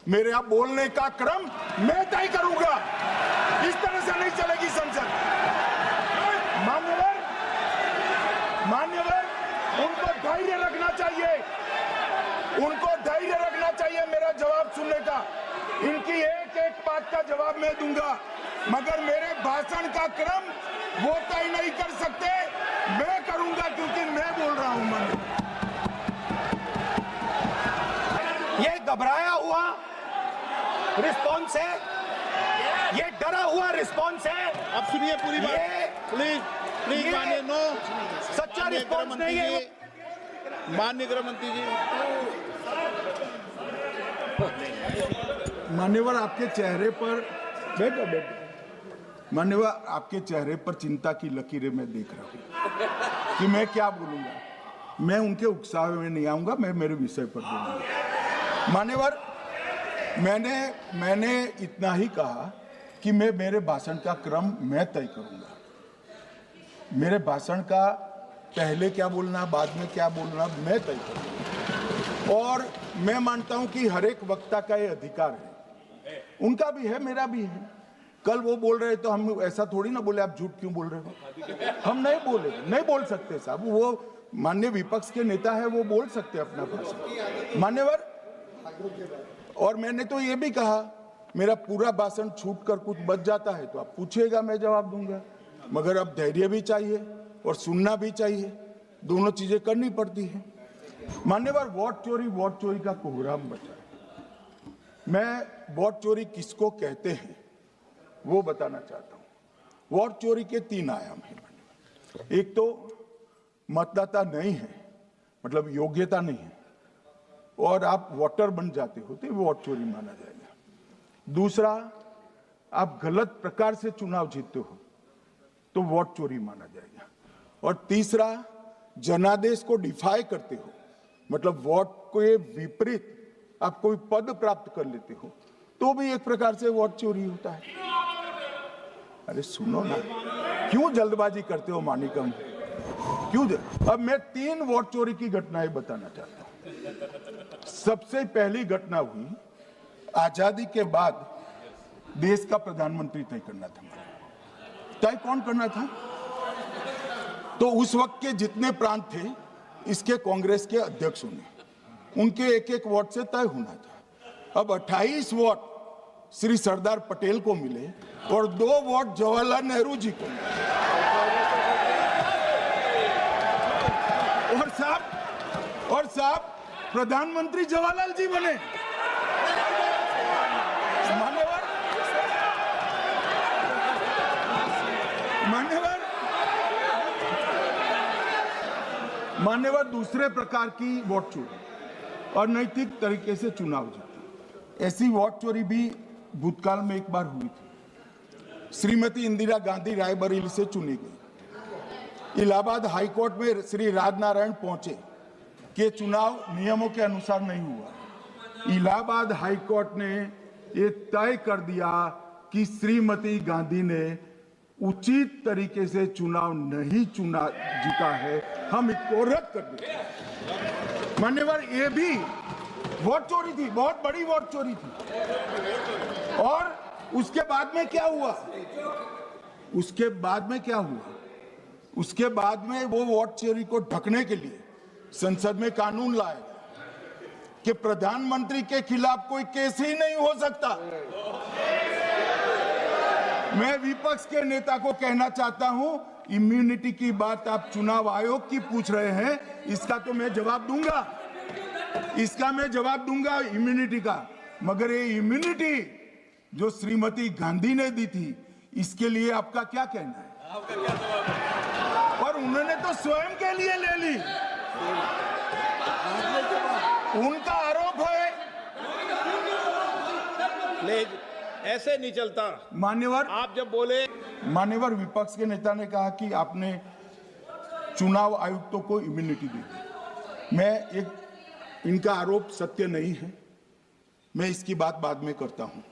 मेरा बोलने का क्रम मैं तय करूंगा। इस तरह से नहीं चलेगी संसद। मान्यवर, उनको धैर्य रखना चाहिए, उनको धैर्य रखना चाहिए मेरा जवाब सुनने का। इनकी एक एक बात का जवाब मैं दूंगा, मगर मेरे भाषण का क्रम वो तय नहीं कर सकते, मैं करूंगा, क्योंकि मैं बोल रहा हूं। मन ये घबराया हुआ रिस्पॉन्स है, ये डरा हुआ रिस्पॉन्स है। अब सुनिए पूरी बात, प्लीज मानिए। नो, सच्चा रिस्पॉन्स नहीं है। माननीय गृह मंत्री जी, मान्यवर, आपके चेहरे पर बैठो। मान्यवर, आपके चेहरे पर चिंता की लकीरें मैं देख रहा हूं कि मैं क्या बोलूंगा। मैं उनके उकसावे में नहीं आऊंगा, मैं मेरे विषय पर बोलूंगा। मान्यवर, मैंने इतना ही कहा कि मैं मेरे भाषण का क्रम मैं तय करूंगा। मेरे भाषण का पहले क्या बोलना, बाद में क्या बोलना, मैं तय करूंगा। और मैं मानता हूं कि हर एक वक्ता का ये अधिकार है, उनका भी है, मेरा भी है। कल वो बोल रहे तो हम ऐसा थोड़ी ना बोले आप झूठ क्यों बोल रहे हो। हम नहीं बोले, नहीं बोल सकते साहब। वो माननीय विपक्ष के नेता है, वो बोल सकते अपना भाषण। मान्यवर, और मैंने तो ये भी कहा, मेरा पूरा भाषण छूट कर कुछ बच जाता है तो आप पूछिएगा, मैं जवाब दूंगा। मगर अब धैर्य भी चाहिए और सुनना भी चाहिए, दोनों चीजें करनी पड़ती है। मान्यवर, वोट चोरी का कोहराम बचा है। मैं वोट चोरी किसको कहते हैं वो बताना चाहता हूं। वोट चोरी के 3 आयाम हैं। एक तो मतदाता नहीं है, मतलब योग्यता नहीं है, और आप वोटर बन जाते हो तो वोट चोरी माना जाएगा। दूसरा, आप गलत प्रकार से चुनाव जीतते हो तो वोट चोरी माना जाएगा। और तीसरा, जनादेश को डिफाई करते हो, मतलब वोट के विपरीत आप कोई पद प्राप्त कर लेते हो तो भी एक प्रकार से वोट चोरी होता है। अरे सुनो ना, क्यों जल्दबाजी करते हो मानिकम, क्यों? अब मैं 3 वोट चोरी की घटनाएं बताना चाहता हूं। सबसे पहली घटना हुई, आजादी के बाद देश का प्रधानमंत्री तय करना था। तय कौन करना था? तो उस वक्त के जितने प्रांत थे, इसके कांग्रेस के अध्यक्षों ने, उनके एक एक वोट से तय होना था। अब 28 वोट श्री सरदार पटेल को मिले और 2 वोट जवाहरलाल नेहरू जी को मिले। और साहब प्रधानमंत्री जवाहरलाल जी बने। मान्यवर, दूसरे प्रकार की वोट चोरी और नैतिक तरीके से चुनाव जीतना, ऐसी वोट चोरी भी भूतकाल में एक बार हुई थी। श्रीमती इंदिरा गांधी रायबरेली से चुनी गई। इलाहाबाद हाईकोर्ट में श्री राजनारायण पहुंचे कि चुनाव नियमों के अनुसार नहीं हुआ। इलाहाबाद हाईकोर्ट ने ये तय कर दिया कि श्रीमती गांधी ने उचित तरीके से चुनाव नहीं जीता है, हम इसको रद्द कर देते। मान्यवर, ये भी वोट चोरी थी, बहुत बड़ी वोट चोरी थी। और उसके बाद में क्या हुआ? उसके बाद में वो वोट चोरी को ढकने के लिए संसद में कानून लाए कि प्रधानमंत्री के खिलाफ कोई केस ही नहीं हो सकता। मैं विपक्ष के नेता को कहना चाहता हूं, इम्यूनिटी की बात आप चुनाव आयोग की पूछ रहे हैं, इसका तो मैं जवाब दूंगा, इम्यूनिटी का। मगर ये इम्यूनिटी जो श्रीमती गांधी ने दी थी, इसके लिए आपका क्या कहना है? और उन्होंने तो स्वयं के लिए ले ली। उनका आरोप है। ऐसे नहीं चलता मान्यवर, आप जब बोले। मान्यवर, विपक्ष के नेता ने कहा कि आपने चुनाव आयुक्तों को इम्यूनिटी दी। इनका आरोप सत्य नहीं है, मैं इसकी बात बाद में करता हूं।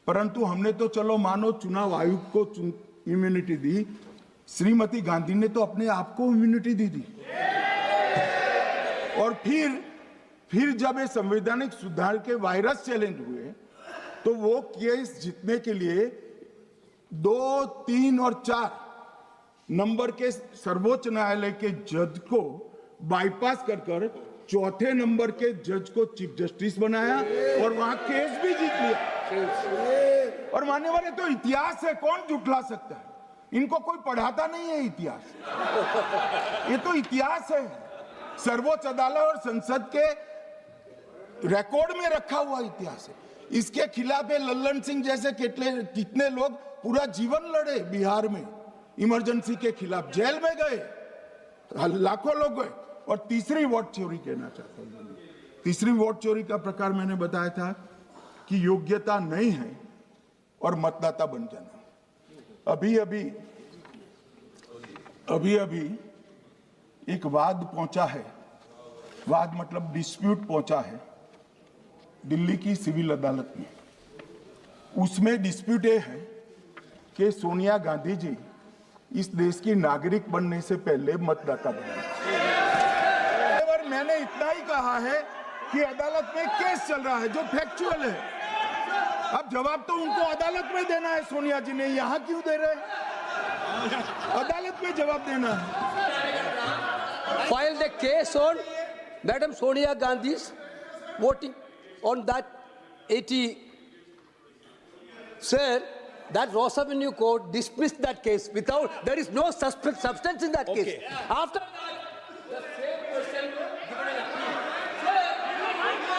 परंतु हमने तो चलो मानो चुनाव आयुक्त को इम्यूनिटी दी, श्रीमती गांधी ने तो अपने आप को इम्यूनिटी दी। और फिर जब ये संवैधानिक सुधार के वायरस चैलेंज हुए तो वो केस जीतने के लिए 2, 3 और 4 नंबर के सर्वोच्च न्यायालय के जज को बाईपास कर चौथे नंबर के जज को चीफ जस्टिस बनाया और वहां केस भी जीत लिया। और मानने वाले तो इतिहास है, कौन झुठला सकता है? इनको कोई पढ़ाता नहीं है इतिहास, ये तो इतिहास है, सर्वोच्च अदालत और संसद के रिकॉर्ड में रखा हुआ इतिहास है। इसके खिलाफ लल्लन सिंह जैसे कितने लोग पूरा जीवन लड़े बिहार में, इमरजेंसी के खिलाफ जेल में गए, लाखों लोग गए। और तीसरी वोट चोरी कहना चाहता हूं, तीसरी वोट चोरी का प्रकार मैंने बताया था कि योग्यता नहीं है और मतदाता बन जाना। अभी एक वाद पहुंचा है, वाद मतलब डिस्प्यूट पहुंचा है दिल्ली की सिविल अदालत में। उसमें डिस्प्यूट ये है कि सोनिया गांधी जी इस देश की नागरिक बनने से पहले मतदाता बने। मैंने इतना ही कहा है कि अदालत में केस चल रहा है जो फैक्चुअल है। अब जवाब तो उनको अदालत में देना है, सोनिया जी ने यहां क्यों दे रहे? अदालत में जवाब देना है। File the case on Madam Sonia Gandhi's voting on that 80. Sir, that Ross Avenue court dismissed that case without, there is no substance in that case. After that, the same person given an appeal.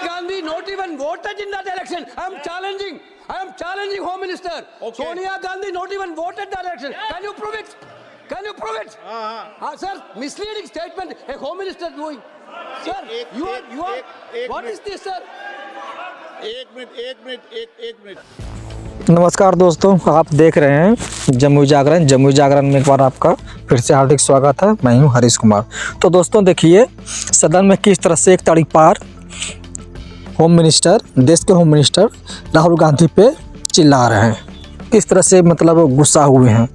Gandhi not even voted in that election. I am challenging Home Minister. Okay. Sonia Gandhi not even voted that election. Can you prove it? Can you prove it? Sir, misleading statement a Home Minister doing. Sir, you are. What is this, sir? एक minute. नमस्कार दोस्तों, आप देख रहे हैं जमुई जागरण में एक बार आपका फिर से हार्दिक स्वागत है। मैं हूं हरीश कुमार। तो दोस्तों देखिए, सदन में किस तरह से एक तारीख पार देश के होम मिनिस्टर राहुल गांधी पे चिल्ला रहे हैं, किस तरह से मतलब गुस्सा हुए हैं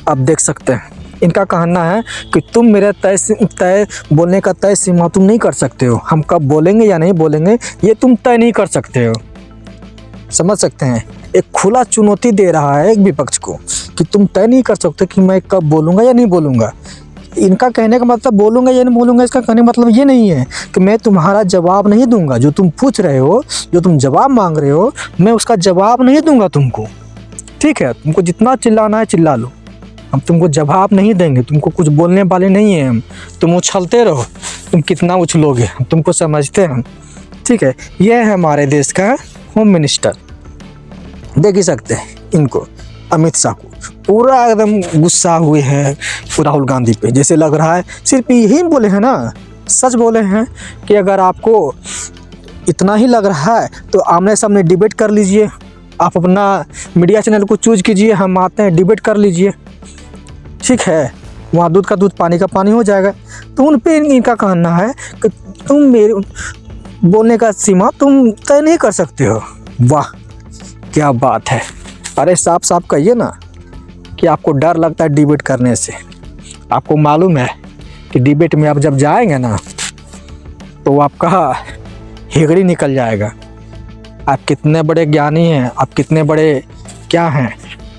आप देख सकते हैं। इनका कहना है कि तुम मेरे तय बोलने का तय सीमा तुम नहीं कर सकते हो, हम कब बोलेंगे या नहीं बोलेंगे ये तुम तय नहीं कर सकते हो। समझ सकते हैं, एक खुला चुनौती दे रहा है एक विपक्ष को कि तुम तय नहीं कर सकते कि मैं कब बोलूँगा या नहीं बोलूँगा। इनका कहने का मतलब बोलूँगा या नहीं बोलूँगा, इसका कहने का मतलब ये नहीं है कि मैं तुम्हारा जवाब नहीं दूंगा। जो तुम पूछ रहे हो, जो तुम जवाब मांग रहे हो, मैं उसका जवाब नहीं दूंगा तुमको। ठीक है, तुमको जितना चिल्लाना है चिल्ला लो, हम तुमको जवाब नहीं देंगे। तुमको कुछ बोलने वाले नहीं हैं हम, तुम उछलते रहो, तुम कितना उछलोगे हम तुमको समझते हैं। ठीक है, यह है हमारे देश का होम मिनिस्टर। देख ही सकते हैं इनको, अमित शाह को पूरा एकदम गुस्सा हुए हैं राहुल गांधी पे। जैसे लग रहा है सिर्फ यही बोले हैं ना, सच बोले हैं कि अगर आपको इतना ही लग रहा है तो आमने सामने डिबेट कर लीजिए, आप अपना मीडिया चैनल को चूज कीजिए, हम आते हैं डिबेट कर लीजिए। ठीक है, वहाँ दूध का दूध पानी का पानी हो जाएगा। तो उन पे इनका कहना है कि तुम मेरे बोलने का सीमा तुम तय नहीं कर सकते हो। वाह क्या बात है। अरे साफ साफ कहिए ना कि आपको डर लगता है डिबेट करने से। आपको मालूम है कि डिबेट में आप जब जाएंगे ना तो आपका हेगड़ी निकल जाएगा। आप कितने बड़े ज्ञानी हैं, आप कितने बड़े क्या हैं,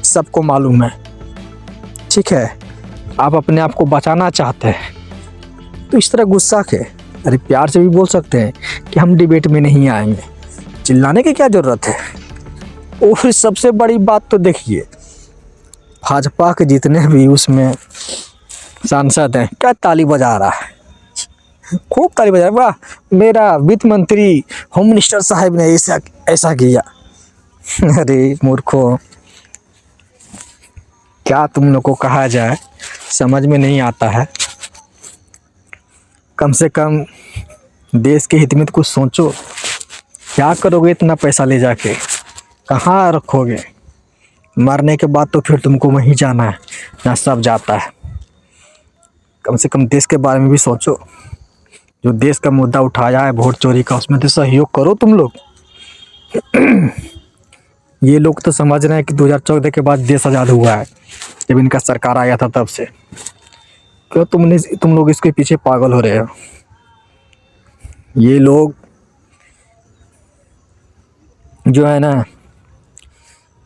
सबको मालूम है। ठीक है, आप अपने आप को बचाना चाहते हैं तो इस तरह गुस्सा के, अरे प्यार से भी बोल सकते हैं कि हम डिबेट में नहीं आएंगे। चिल्लाने की क्या ज़रूरत है। और सबसे बड़ी बात तो देखिए, भाजपा के जितने भी उसमें सांसद हैं, क्या ताली बजा रहा है, खूब ताली बजा रहा है। वाह मेरा वित्त मंत्री होम मिनिस्टर साहब ने ऐसा किया। अरे मूर्खों, क्या तुम लोग को कहा जाए, समझ में नहीं आता है। कम से कम देश के हित में तो कुछ सोचो। क्या करोगे इतना पैसा ले जाके, कहाँ रखोगे? मरने के बाद तो फिर तुमको वहीं जाना है जहाँ सब जाता है। कम से कम देश के बारे में भी सोचो। जो देश का मुद्दा उठाया है वोट चोरी का, उसमें तो सहयोग करो तुम लोग। ये लोग तो समझ रहे हैं कि 2014 के बाद देश आज़ाद हुआ है, जब इनका सरकार आया था तब से। क्यों तुम लोग इसके पीछे पागल हो रहे हो? ये लोग जो है ना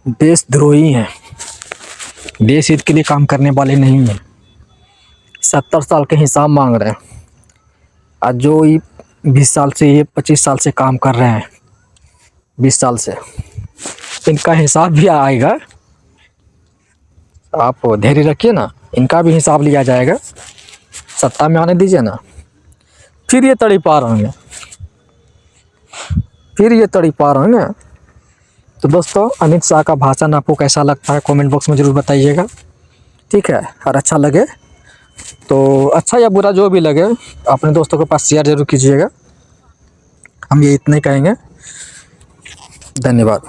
देशद्रोही हैं, देश हित के लिए काम करने वाले नहीं हैं। 70 साल के हिसाब मांग रहे हैं। आज जो ये 20 साल से, ये 25 साल से काम कर रहे हैं, 20 साल से, इनका हिसाब भी आएगा। आप धैर्य रखिए ना, इनका भी हिसाब लिया जाएगा। सत्ता में आने दीजिए ना, फिर ये तड़ी पार होंगे, फिर ये तड़ी पार होंगे। तो दोस्तों, अमित शाह का भाषण आपको कैसा लगता है कमेंट बॉक्स में ज़रूर बताइएगा, ठीक है। और अच्छा लगे तो, अच्छा या बुरा जो भी लगे, अपने दोस्तों के पास शेयर जरूर कीजिएगा। हम ये इतना ही कहेंगे। धन्यवाद।